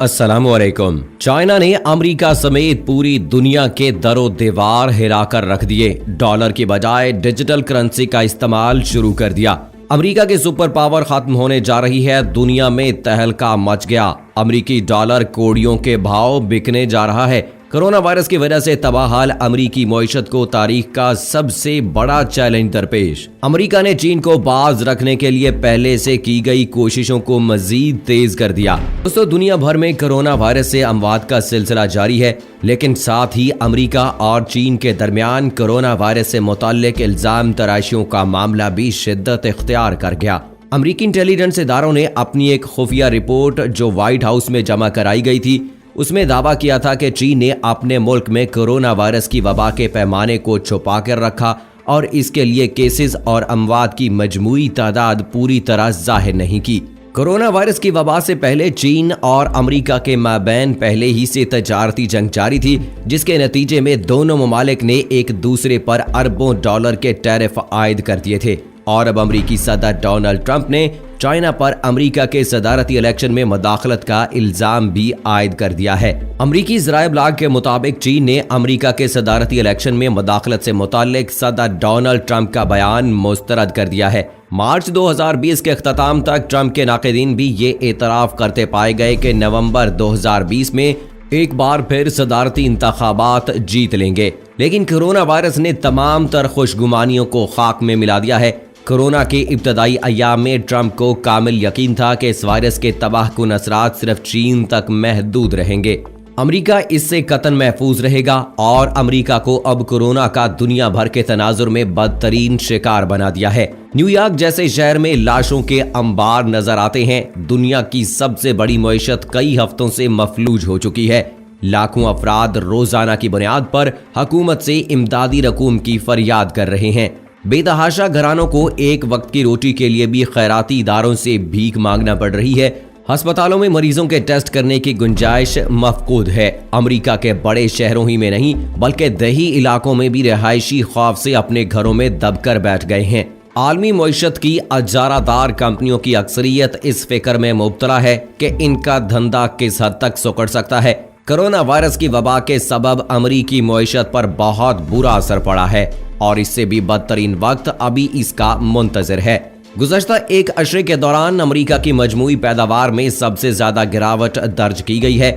अस्सलामुअलैकुम। चाइना ने अमेरिका समेत पूरी दुनिया के दरो दीवार हिलाकर रख दिए। डॉलर की बजाय डिजिटल करेंसी का इस्तेमाल शुरू कर दिया। अमेरिका की सुपर पावर खत्म होने जा रही है। दुनिया में तहलका मच गया। अमेरिकी डॉलर कोड़ियों के भाव बिकने जा रहा है। कोरोना वायरस की वजह से तबाहाल अमेरिकी मईशत को तारीख का सबसे बड़ा चैलेंज दरपेश। अमेरिका ने चीन को बाज रखने के लिए पहले से की गई कोशिशों को मजीद तेज कर दिया। दोस्तों, दुनिया भर में कोरोना वायरस से अमवात का सिलसिला जारी है, लेकिन साथ ही अमेरिका और चीन के दरमियान कोरोना वायरस से मुताल्लिक इल्जाम तराशियों का मामला भी शिद्दत इख्तियार कर गया। अमेरिकी इंटेलिजेंस इदारों ने अपनी एक खुफिया रिपोर्ट जो व्हाइट हाउस में जमा कराई गई थी, उसमें दावा किया था कि चीन ने अपने मुल्क में कोरोना वायरस की वबा के पैमाने को छुपा कर रखा और इसके लिए केसेस और अमवात की मजमूई तादाद पूरी तरह जाहिर नहीं की। कोरोना वायरस की वबा से पहले चीन और अमेरिका के माबैन पहले ही से तजारती जंग जारी थी, जिसके नतीजे में दोनों ममालिक ने एक दूसरे पर अरबों डॉलर के टैरिफ आयद कर दिए थे। और अब अमेरिकी सदर डोनाल्ड ट्रंप ने चाइना पर अमेरिका के सदारती इलेक्शन में मुदाखलत का इल्जाम भी आयद कर दिया है। अमेरिकी ज़राए इब्लाग के मुताबिक चीन ने अमेरिका के सदारती इलेक्शन में मुदाखलत से मुताल्लिक सदर डोनाल्ड ट्रंप का बयान मुस्तरद कर दिया है। मार्च 2020 के अख्ताम तक ट्रंप के नाक़िदीन भी ये एतराफ़ करते पाए गए कि नवंबर 2020 में एक बार फिर सदारती इंतखाबात जीत लेंगे, लेकिन कोरोना वायरस ने तमाम तर खुशगुमानियों को खाक में मिला दिया है। कोरोना के इब्तदाई अय्याम में ट्रंप को कामिल यकीन था कि इस वायरस के तबाहकुन असरात सिर्फ चीन तक महदूद रहेंगे। अमेरिका इससे कतन महफूज रहेगा और अमेरिका को अब कोरोना का दुनिया भर के तनाजुर में बदतरीन शिकार बना दिया है। न्यूयॉर्क जैसे शहर में लाशों के अंबार नजर आते हैं। दुनिया की सबसे बड़ी मईशत कई हफ्तों से मफलूज हो चुकी है। लाखों अफराद रोजाना की बुनियाद पर हुकूमत से इमदादी रकूम की फरियाद कर रहे हैं। बेतहाशा घरानों को एक वक्त की रोटी के लिए भी खैराती इदारों से भीख मांगना पड़ रही है। अस्पतालों में मरीजों के टेस्ट करने की गुंजाइश मफकूद है। अमेरिका के बड़े शहरों ही में नहीं बल्कि दही इलाकों में भी रिहायशी खौफ से अपने घरों में दबकर बैठ गए हैं। आलमी मईशत की अजारादार कंपनियों की अक्सरियत इस फिक्र में मुब्तला है कि इनका धंधा किस हद तक सुकड़ सकता है। कोरोना वायरस की वबा के सबब अमेरिकी मईशत पर बहुत बुरा असर पड़ा है और इससे भी बदतरीन वक्त अभी इसका मुंतजर है। गुज़श्ता एक अशरे के दौरान अमेरिका की मजमूई पैदावार में सबसे ज्यादा गिरावट दर्ज की गई है।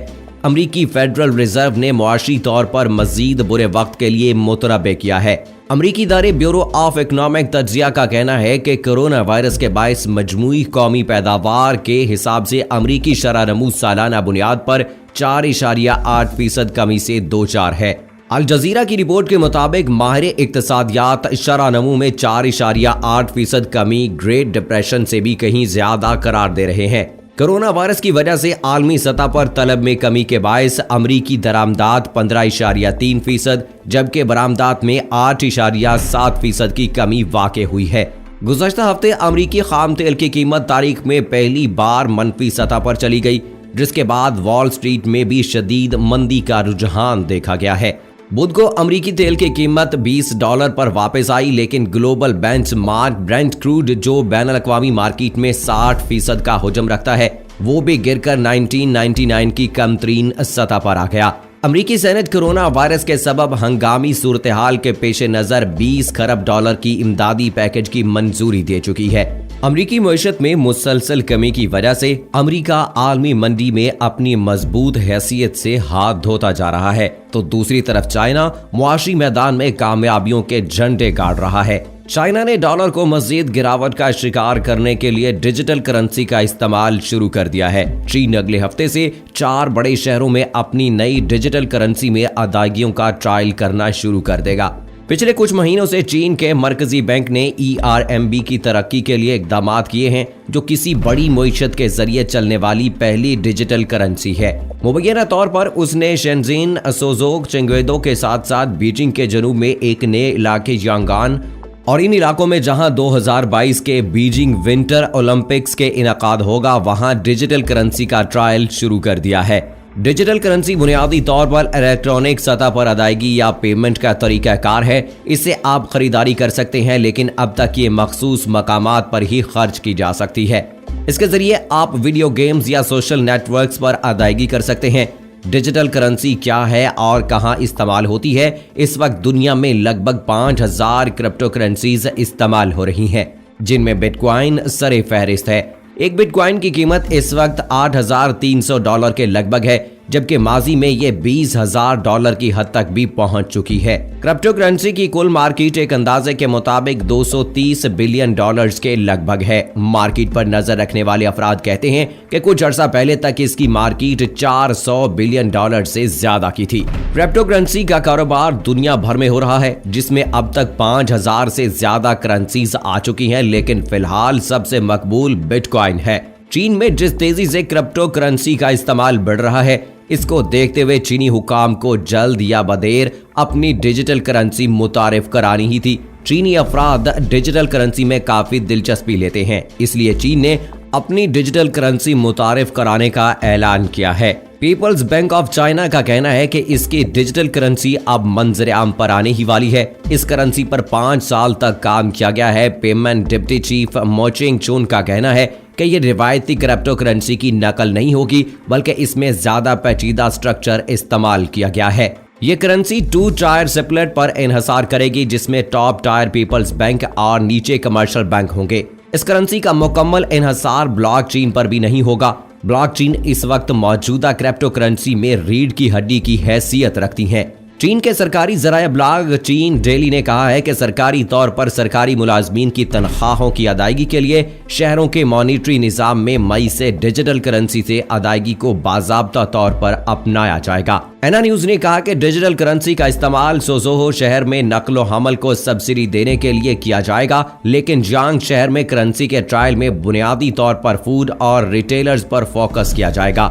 अमेरिकी फेडरल रिजर्व ने मुआशी तौर पर मजीद बुरे वक्त के लिए मुतरबे किया है। अमेरिकी इदारे ब्यूरो ऑफ इकनॉमिक तज्जिया का कहना है कि कोरोना वायरस के बायस मजमूई कौमी पैदावार के हिसाब से अमेरिकी शरह नमू सालाना बुनियाद पर 4.8% कमी से दो चार है। अल जजीरा की रिपोर्ट के मुताबिक माहिर इक्तिसादियात शरह नमू में 4.8% कमी ग्रेट डिप्रेशन से भी कहीं ज्यादा करार दे रहे हैं। कोरोना वायरस की वजह से आलमी सतह पर तलब में कमी के बायस अमरीकी दरामदात 15.3%, जबकि बरामदात में 8.7% की कमी वाक़ हुई है। गुज़श्ता हफ्ते अमरीकी खाम तेल की कीमत तारीख में पहली बार मनफी सतह पर चली गई, जिसके बाद वॉल स्ट्रीट में भी शदीद मंदी का रुझान देखा गया है। बुध को अमरीकी तेल की कीमत $20 पर वापस आई, लेकिन ग्लोबल बेंचमार्क ब्रेंट क्रूड जो बैनुल अक़वामी मार्केट में 60% का हुजम रखता है, वो भी गिरकर 1999 की कम तरीन सतह पर आ गया। अमरीकी सेनेट कोरोना वायरस के सबब हंगामी सूरत हाल के पेश नज़र $20 खरब की इमदादी पैकेज की मंजूरी दे चुकी है। अमरीकी मईशत में मुसलसल कमी की वजह से अमरीका आलमी मंडी में अपनी मजबूत हैसियत से हाथ धोता जा रहा है, तो दूसरी तरफ चाइना मुआशी मैदान में कामयाबियों के झंडे गाड़ रहा है। चाइना ने डॉलर को मजीद गिरावट का शिकार करने के लिए डिजिटल करेंसी का इस्तेमाल शुरू कर दिया है। चीन अगले हफ्ते से 4 बड़े शहरों में अपनी नई डिजिटल करेंसी में अदायगियों का ट्रायल करना शुरू कर देगा। पिछले कुछ महीनों से चीन के मरकजी बैंक ने ERMB की तरक्की के लिए इकदाम किए हैं, जो किसी बड़ी मईशत के जरिए चलने वाली पहली डिजिटल करेंसी है। मुबैना तौर पर उसने शेंजिन, सोजोग, चेंगवेदो के साथ साथ बीजिंग के जनूब में एक नए इलाके यांगान और इन इलाकों में जहां 2022 के बीजिंग विंटर ओलंपिक्स के इनकाद होगा, वहां डिजिटल करेंसी का ट्रायल शुरू कर दिया है। डिजिटल करेंसी बुनियादी तौर पर इलेक्ट्रॉनिक सतह पर अदायगी या पेमेंट का तरीकाकार है। इससे आप खरीदारी कर सकते हैं, लेकिन अब तक ये मखसूस मकामात पर ही खर्च की जा सकती है। इसके जरिए आप वीडियो गेम्स या सोशल नेटवर्क्स पर अदायगी कर सकते हैं। डिजिटल करेंसी क्या है और कहां इस्तेमाल होती है? इस वक्त दुनिया में लगभग 5000 क्रिप्टो करेंसीज इस्तेमाल हो रही हैं, जिनमें बिटकॉइन सरे फहरिस्त है। एक बिटकॉइन की कीमत इस वक्त $8,300 के लगभग है, जबकि माजी में ये $20,000 की हद तक भी पहुंच चुकी है। क्रिप्टो करेंसी की कुल मार्केट एक अंदाजे के मुताबिक $230 बिलियन के लगभग है। मार्केट पर नजर रखने वाले अफराद कहते हैं कि कुछ अर्सा पहले तक इसकी मार्केट $400 बिलियन से ज्यादा की थी। क्रिप्टो करेंसी का कारोबार दुनिया भर में हो रहा है, जिसमें अब तक 5000 से ज्यादा करेंसीज आ चुकी हैं, लेकिन फिलहाल सबसे मकबूल बिटकॉइन है। चीन में जिस तेजी से क्रिप्टो करेंसी का इस्तेमाल बढ़ रहा है, इसको देखते हुए चीनी हुकाम को जल्द या बदेर अपनी डिजिटल करेंसी मुतारिफ करानी ही थी। चीनी अफराद डिजिटल करेंसी में काफी दिलचस्पी लेते हैं, इसलिए चीन ने अपनी डिजिटल करेंसी मुतारिफ कराने का ऐलान किया है। पीपल्स बैंक ऑफ चाइना का कहना है कि इसकी डिजिटल करेंसी अब मंजर आम पर आने ही वाली है। इस करेंसी पर 5 साल तक काम किया गया है। पेमेंट डिप्टी चीफ मोचिंग चुन का कहना है कि ये रिवायती क्रिप्टो करेंसी की नकल नहीं होगी, बल्कि इसमें ज्यादा पेचीदा स्ट्रक्चर इस्तेमाल किया गया है। ये करेंसी 2 टायर सेपलेट पर इन्हसार करेगी, जिसमें टॉप टायर पीपल्स बैंक और नीचे कमर्शियल बैंक होंगे। इस करेंसी का मुकम्मल इन्हसार ब्लॉकचेन पर भी नहीं होगा। ब्लॉकचेन इस वक्त मौजूदा क्रिप्टो करेंसी में रीढ़ की हड्डी की हैसियत रखती है। चीन के सरकारी जराया ब्लॉग चीन डेली ने कहा है कि सरकारी तौर पर सरकारी मुलाजमीन की तनख्वाहों की अदायगी के लिए शहरों के मॉनिटरी निजाम में मई से डिजिटल करेंसी से अदायगी को बाज़ाब्ता तौर पर अपनाया जाएगा। एना न्यूज ने कहा कि डिजिटल करेंसी का इस्तेमाल सोजोहो शहर में नकलो हमल को सब्सिडी देने के लिए किया जाएगा, लेकिन जियांग शहर में करेंसी के ट्रायल में बुनियादी तौर पर फूड और रिटेलर्स पर फोकस किया जाएगा।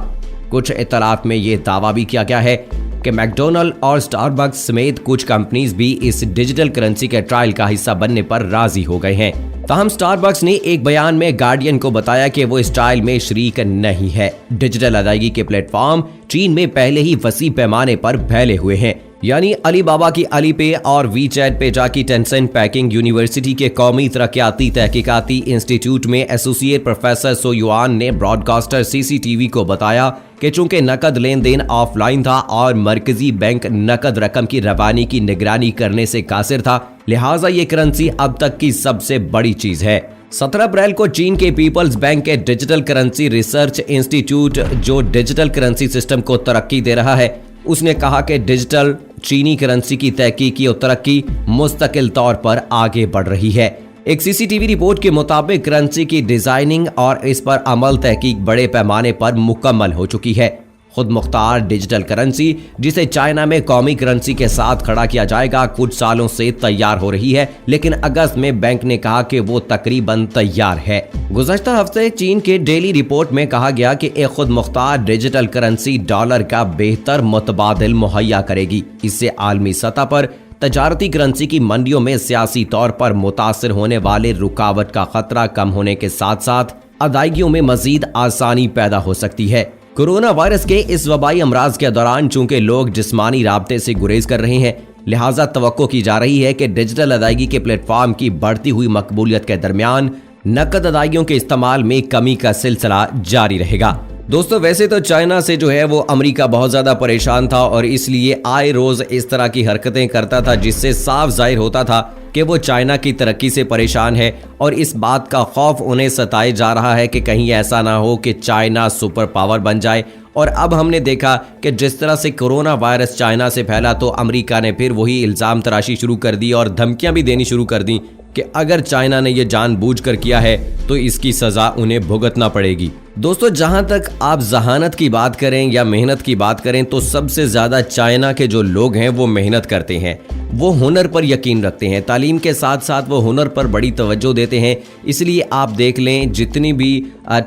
कुछ इत्तलात में ये दावा भी किया गया है कि मैकडोनल्ड और स्टारबक्स समेत कुछ कंपनीज भी इस डिजिटल करेंसी के ट्रायल का हिस्सा बनने पर राजी हो गए हैं। ताहम स्टारबक्स ने एक बयान में गार्डियन को बताया कि वो इस ट्रायल में शरीक नहीं है। डिजिटल अदायगी के प्लेटफॉर्म चीन में पहले ही वसी पैमाने पर फैले हुए हैं, यानी अलीबाबा की अलीपे और वीचैट पे जाकी टेंसेंट पैकिंग यूनिवर्सिटी के कौमी तरक्याती तहकीकाती इंस्टीट्यूट में एसोसिएट प्रोफेसर सो युआन ने ब्रॉडकास्टर सीसीटीवी को बताया कि चूंकि नकद लेन देन ऑफलाइन था और मरकजी बैंक नकद रकम की रवानी की निगरानी करने से कासिर था, लिहाजा ये करेंसी अब तक की सबसे बड़ी चीज है। 17 अप्रैल को चीन के पीपल्स बैंक के डिजिटल करेंसी रिसर्च इंस्टीट्यूट, जो डिजिटल करेंसी सिस्टम को तरक्की दे रहा है, उसने कहा कि डिजिटल चीनी करेंसी की तहकीकी और तरक्की मुस्तकिल तौर पर आगे बढ़ रही है। एक सीसीटीवी रिपोर्ट के मुताबिक करेंसी की डिजाइनिंग और इस पर अमल तहकीक बड़े पैमाने पर मुकम्मल हो चुकी है। खुद मुख्तार डिजिटल करेंसी, जिसे चाइना में कौमी करेंसी के साथ खड़ा किया जाएगा, कुछ सालों से तैयार हो रही है, लेकिन अगस्त में बैंक ने कहा कि वो तकरीबन तैयार है। गुज़श्ता हफ्ते चीन के डेली रिपोर्ट में कहा गया कि एक खुद मुख्तार डिजिटल करेंसी डॉलर का बेहतर मुतबादिल मुहैया करेगी। इससे आलमी सतह पर तजारती करेंसी की मंडियों में सियासी तौर पर मुतासिर होने वाले रुकावट का खतरा कम होने के साथ साथ अदायगियों में मजीद आसानी पैदा हो सकती है। कोरोना वायरस के इस वबाई अमराज के दौरान चूंकि लोग जिस्मानी राब्ते से गुरेज कर रहे हैं, लिहाजा तवक्को की जा रही है कि डिजिटल अदायगी के प्लेटफॉर्म की बढ़ती हुई मकबूलियत के दरमियान नकद अदायगियों के इस्तेमाल में कमी का सिलसिला जारी रहेगा। दोस्तों, वैसे तो चाइना से जो है वो अमेरिका बहुत ज़्यादा परेशान था और इसलिए आए रोज़ इस तरह की हरकतें करता था, जिससे साफ जाहिर होता था कि वो चाइना की तरक्की से परेशान है और इस बात का खौफ उन्हें सताए जा रहा है कि कहीं ऐसा ना हो कि चाइना सुपर पावर बन जाए। और अब हमने देखा कि जिस तरह से कोरोना वायरस चाइना से फैला तो अमेरिका ने फिर वही इल्ज़ाम तराशी शुरू कर दी और धमकियां भी देनी शुरू कर दी कि अगर चाइना ने यह जानबूझकर किया है तो इसकी सज़ा उन्हें भुगतना पड़ेगी। दोस्तों, जहां तक आप जहानत की बात करें या मेहनत की बात करें तो सबसे ज़्यादा चाइना के जो लोग हैं वो मेहनत करते हैं, वो हुनर पर यकीन रखते हैं, तालीम के साथ साथ वो हुनर पर बड़ी तवज्जो देते हैं। इसलिए आप देख लें जितनी भी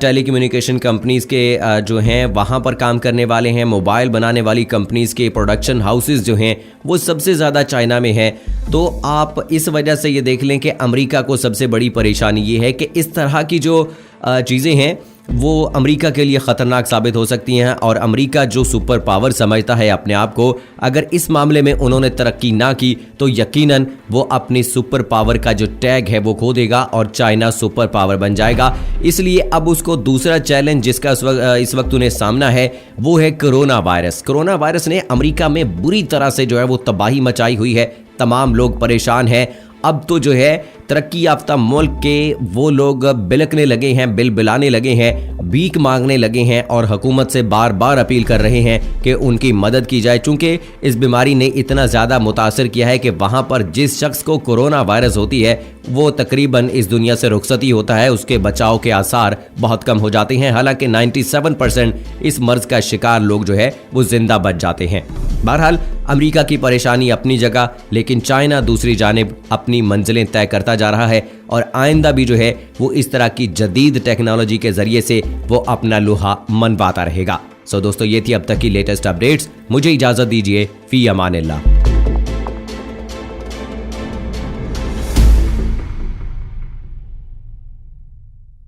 टेलीकम्युनिकेशन कंपनीज़ के जो हैं वहाँ पर काम करने वाले हैं, मोबाइल बनाने वाली कंपनीज़ के प्रोडक्शन हाउसेस जो हैं वो सबसे ज़्यादा चाइना में हैं। तो आप इस वजह से ये देख लें कि अमेरिका को सबसे बड़ी परेशानी ये है कि इस तरह की जो चीज़ें हैं वो अमेरिका के लिए खतरनाक साबित हो सकती हैं। और अमेरिका जो सुपर पावर समझता है अपने आप को, अगर इस मामले में उन्होंने तरक्की ना की तो यकीनन वो अपनी सुपर पावर का जो टैग है वो खो देगा और चाइना सुपर पावर बन जाएगा। इसलिए अब उसको दूसरा चैलेंज जिसका इस वक्त उन्हें सामना है वो है कोरोना वायरस। कोरोना वायरस ने अमेरिका में बुरी तरह से जो है वो तबाही मचाई हुई है, तमाम लोग परेशान हैं। अब तो जो है तरक्की याफ्ता मुल्क के वो लोग बिलकने लगे हैं, बिल बिलाने लगे हैं, भीख मांगने लगे हैं और हुकूमत से बार बार अपील कर रहे हैं कि उनकी मदद की जाए, चूंकि इस बीमारी ने इतना ज़्यादा मुतासर किया है कि वहाँ पर जिस शख्स को कोरोना वायरस होती है वो तकरीबन इस दुनिया से रुखसती होता है, उसके बचाव के आसार बहुत कम हो जाते हैं। हालांकि 97% इस मर्ज का शिकार लोग जो है वो जिंदा बच जाते हैं। बहरहाल अमेरिका की परेशानी अपनी जगह, लेकिन चाइना दूसरी जानिब अपनी मंजिलें तय करता जा रहा है और आइंदा भी जो है वो इस तरह की जदीद टेक्नोलॉजी के जरिए से वो अपना लोहा मनवाता रहेगा। सो दोस्तों, ये थी अब तक की लेटेस्ट अपडेट्स। मुझे इजाजत दीजिए। फी अमानिल्लाह।